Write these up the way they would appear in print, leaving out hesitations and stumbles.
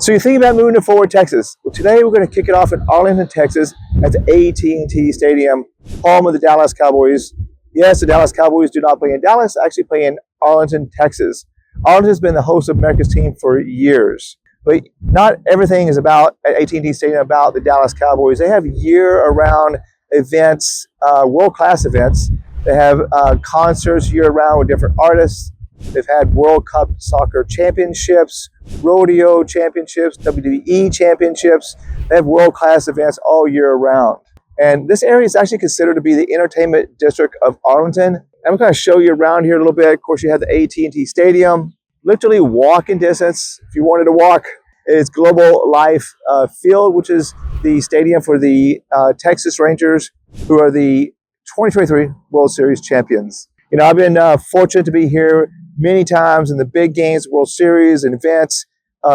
So you're thinking about moving to Fort Worth, Texas. Well, today we're going to kick it off in Arlington, Texas at the AT&T Stadium, home of the Dallas Cowboys. Yes, the Dallas Cowboys do not play in Dallas, actually play in Arlington, Texas. Arlington has been the host of America's team for years. But not everything is about at AT&T Stadium about the Dallas Cowboys. They have year-round events, world-class events. They have concerts year-round with different artists. They've had World Cup soccer championships, rodeo championships, WWE championships. They have world-class events all year round. And this area is actually considered to be the entertainment district of Arlington. I'm going to show you around here a little bit. Of course, you have the AT&T Stadium, literally walking distance. If you wanted to walk, it's Global Life Field, which is the stadium for the Texas Rangers, who are the 2023 World Series champions. You know, I've been fortunate to be here many times in the big games, World Series and events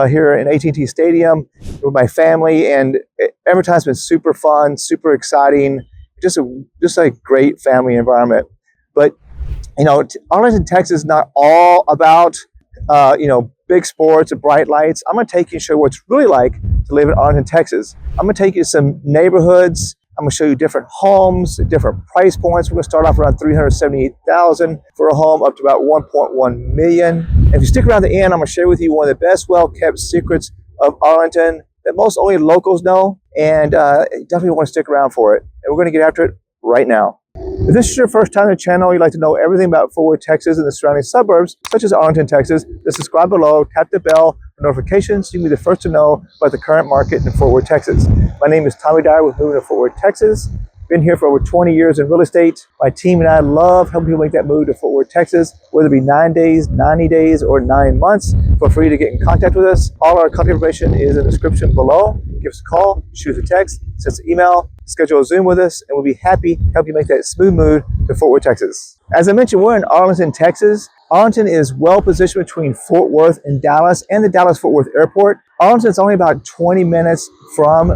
here in AT&T Stadium with my family, and every time's been super fun, super exciting, just a great family environment. But you know, Arlington, Texas is not all about big sports and bright lights. I'm going to take you and show you what it's really like to live in Arlington, Texas. I'm going to take you to some neighborhoods. I'm going to show you different homes, different price points. We're going to start off around $378,000 for a home, up to about $1.1 million. And if you stick around the end, I'm going to share with you one of the best well-kept secrets of Arlington that most only locals know, and you definitely want to stick around for it. And we're going to get after it right now. If this is your first time on the channel, you'd like to know everything about Fort Worth, Texas and the surrounding suburbs, such as Arlington, Texas, then subscribe below, tap the bell for notifications so you can be the first to know about the current market in Fort Worth, Texas. My name is Tommy Dyer with Moving to Fort Worth, Texas. Been here for over 20 years in real estate. My team and I love helping people make that move to Fort Worth, Texas, whether it be 9 days, 90 days, or 9 months. Feel free to get in contact with us. All our contact information is in the description below. Give us a call, shoot us a text, send us an email, schedule a Zoom with us, and we'll be happy to help you make that smooth move to Fort Worth, Texas. As I mentioned, we're in Arlington, Texas. Arlington is well positioned between Fort Worth and Dallas and the Dallas-Fort Worth Airport. Arlington is only about 20 minutes from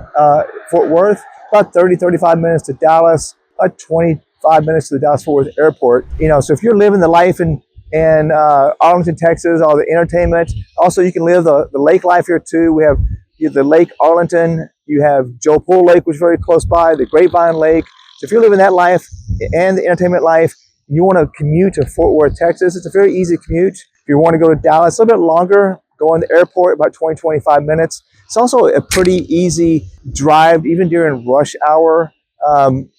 Fort Worth, about 30-35 minutes to Dallas, about 25 minutes to the Dallas-Fort Worth Airport. You know, so if you're living the life in Arlington, Texas, all the entertainment, also you can live the lake life here too. We have the Lake Arlington, you have Joe Pool Lake, which is very close by, the Grapevine Lake. So if you're living that life and the entertainment life, you want to commute to Fort Worth, Texas, it's a very easy commute. If you want to go to Dallas, a little bit longer, go in the airport, about 20-25 minutes. It's also a pretty easy drive, even during rush hour.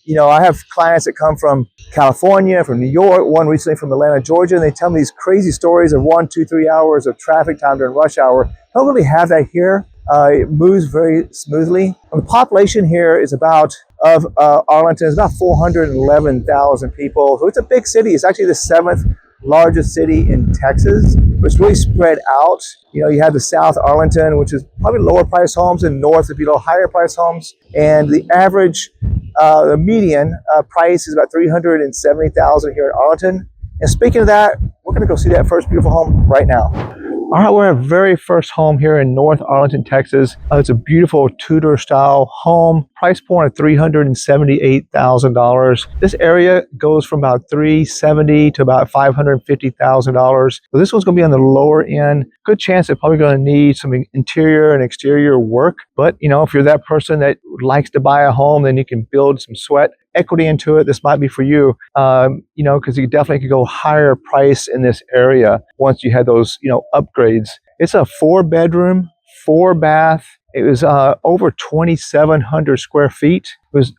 You know, I have clients that come from California, from New York, one recently from Atlanta, Georgia, and they tell me these crazy stories of 1, 2, 3 hours of traffic time during rush hour. Don't really have that here. It moves very smoothly. And the population here is of Arlington is about 411,000 people. So it's a big city. It's actually the 7th largest city in Texas, but it's really spread out. You know, you have the South Arlington, which is probably lower price homes, and north would be a little higher price homes. And the average, the median price is about $370,000 here in Arlington. And speaking of that, we're going to go see that first beautiful home right now. All right, we're at our very first home here in North Arlington, Texas. It's a beautiful Tudor-Style home, price point of $378,000. This area goes from about $370,000 to about $550,000. So this one's going to be on the lower end. Good chance they're probably going to need some interior and exterior work. But, you know, if you're that person that likes to buy a home, then you can build some sweat equity into it. This might be for you, you know, because you definitely could go higher price in this area once you had those, you know, upgrades. It's a 4-bedroom, 4-bath. It was over 2,700 square feet. It was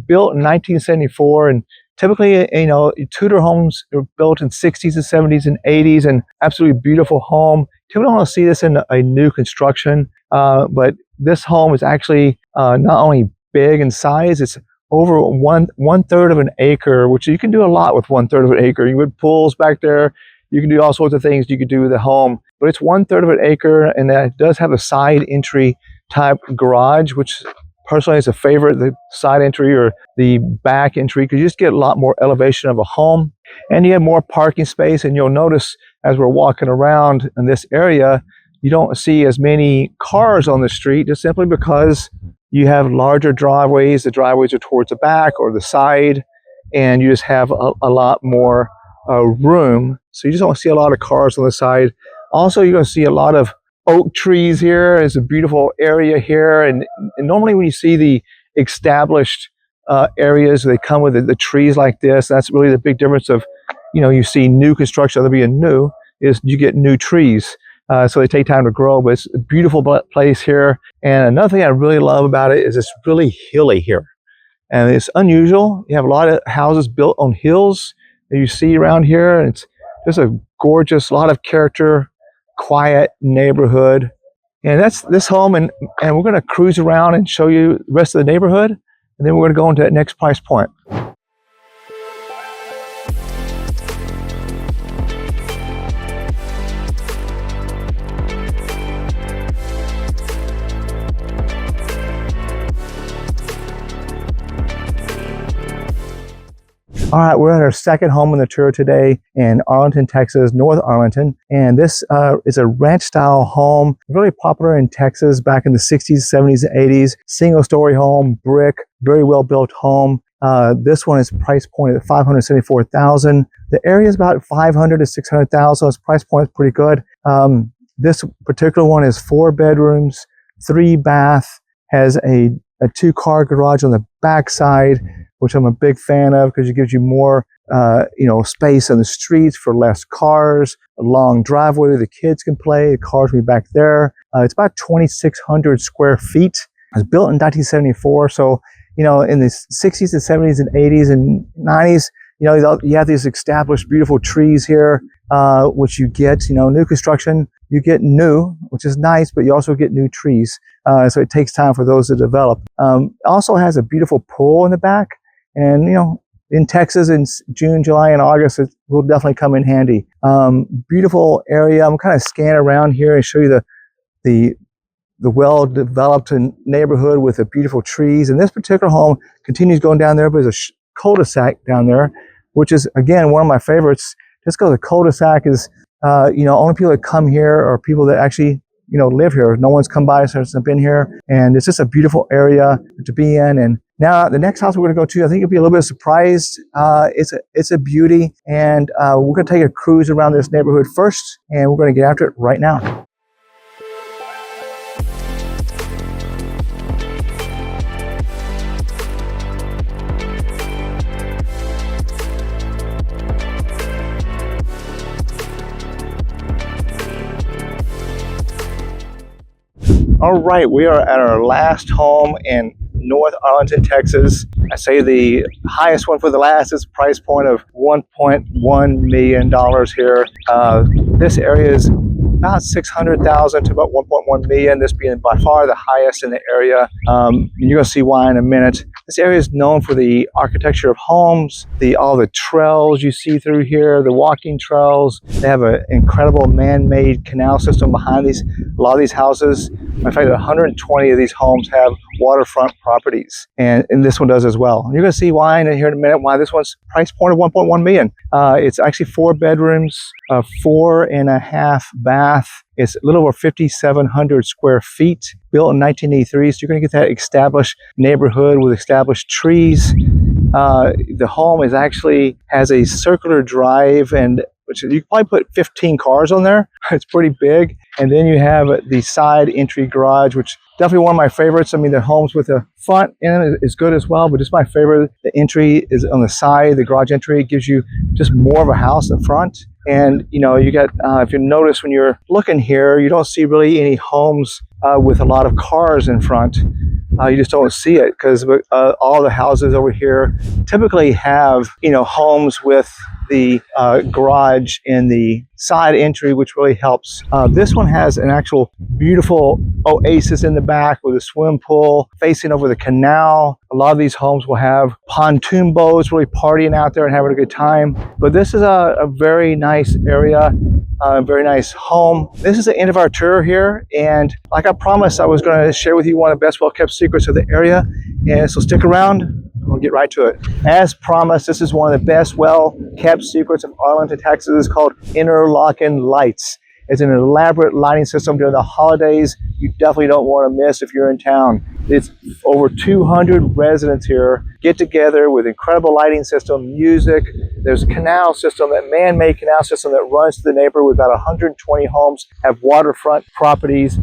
built in 1974, and typically, you know, Tudor homes are built in 60s and 70s and 80s, and absolutely beautiful home. Typically, don't want to see this in a new construction, but this home is actually not only big in size, it's over one third of an acre, which you can do a lot with 1/3 of an acre. You would pools back there. You can do all sorts of things you could do with the home, but it's 1/3 of an acre, and it does have a side entry type garage, which personally is a favorite, the side entry or the back entry, because you just get a lot more elevation of a home, and you have more parking space. And you'll notice as we're walking around in this area, you don't see as many cars on the street, just simply because you have larger driveways. The driveways are towards the back or the side, and you just have a lot more room. So you just don't see a lot of cars on the side. Also, you're going to see a lot of oak trees here. It's a beautiful area here. And normally when you see the established areas, they come with the trees like this. That's really the big difference of, you see new construction, other being new, is you get new trees. So they take time to grow, but it's a beautiful place here. And another thing I really love about it is it's really hilly here. And it's unusual. You have a lot of houses built on hills that you see around here. And it's just a gorgeous, lot of character, quiet neighborhood. And that's this home. And we're going to cruise around and show you the rest of the neighborhood. And then we're going to go into that next price point. All right, we're at our second home on the tour today in Arlington, Texas, North Arlington. And this is a ranch-style home, really popular in Texas back in the 60s, 70s, and 80s. Single-story home, brick, very well-built home. This one is price point at $574,000. The area is about $500,000 to $600,000, so its price point is pretty good. This particular one is 4 bedrooms, 3 bath, has a 2-car garage on the back side, which I'm a big fan of because it gives you more, space on the streets for less cars, a long driveway where the kids can play, the cars will be back there. It's about 2,600 square feet. It was built in 1974, so, in the 60s and 70s and 80s and 90s, you have these established beautiful trees here, which you get, new construction, you get new, which is nice, but you also get new trees. So it takes time for those to develop. Also has a beautiful pool in the back. And, in Texas in June, July, and August, it will definitely come in handy. Beautiful area. I'm kind of scan around here and show you the well-developed neighborhood with the beautiful trees. And this particular home continues going down there, but there's a cul-de-sac down there, which is, again, one of my favorites. Just because the cul-de-sac is, only people that come here are people that actually, live here. No one's come by since I've been here. And it's just a beautiful area to be in. And now, the next house we're going to go to, I think you'll be a little bit surprised. It's a beauty, and we're going to take a cruise around this neighborhood first, and we're going to get after it right now. All right, we are at our last home in North Arlington, Texas. I say the highest one for the last is price point of $1.1 million here. This area is about $600,000 to about $1.1 million. This being by far the highest in the area. You're going to see why in a minute. This area is known for the architecture of homes, all the trails you see through here, the walking trails. They have an incredible man-made canal system behind a lot of these houses. In fact, 120 of these homes have waterfront properties, and this one does as well. You're going to see why in here in a minute, why this one's price point of $1.1 million. It's actually 4 bedrooms, 4.5 bath. It's a little over 5,700 square feet, built in 1983. So you're going to get that established neighborhood with established trees. The home has a circular drive, and which you can probably put 15 cars on there. It's pretty big. And then you have the side entry garage, which definitely one of my favorites. I mean, the homes with the front end is good as well, but just my favorite, the entry is on the side. The garage entry gives you just more of a house in front. And, you get, if you notice when you're looking here, you don't see really any homes with a lot of cars in front. You just don't see it because all the houses over here typically have, homes with the garage in the side entry, which really helps. This one has an actual beautiful oasis in the back with a swim pool facing over the canal. A lot of these homes will have pontoon boats, really partying out there and having a good time. But this is a very nice area, a very nice home. This is the end of our tour here. And like I promised, I was going to share with you one of the best well-kept secrets of the area. And so stick around. We'll get right to it. As promised, this is one of the best well-kept secrets of Arlington, Texas. It's called Interlochen lights. It's an elaborate lighting system during the holidays. you definitely don't want to miss if you're in town. It's over 200 residents here get together with incredible lighting system, music. There's a canal system, that man-made canal system that runs to the neighborhood with about 120 homes, have waterfront properties.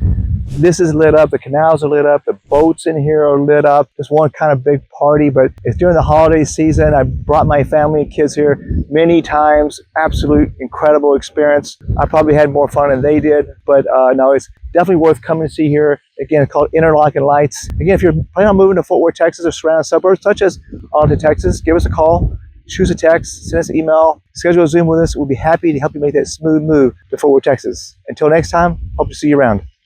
This is lit up, the canals are lit up, the boats in here are lit up. It's one kind of big party, but it's during the holiday season. I brought my family and kids here many times. Absolute incredible experience. I probably had more fun than they did, but no, it's definitely worth coming to see here. Again, it's called Interlochen Lights. Again, if you're planning on moving to Fort Worth, Texas or surrounding suburbs such as Arlington, Texas, give us a call, shoot us a text, send us an email, schedule a Zoom with us. We'll be happy to help you make that smooth move to Fort Worth, Texas. Until next time, hope to see you around.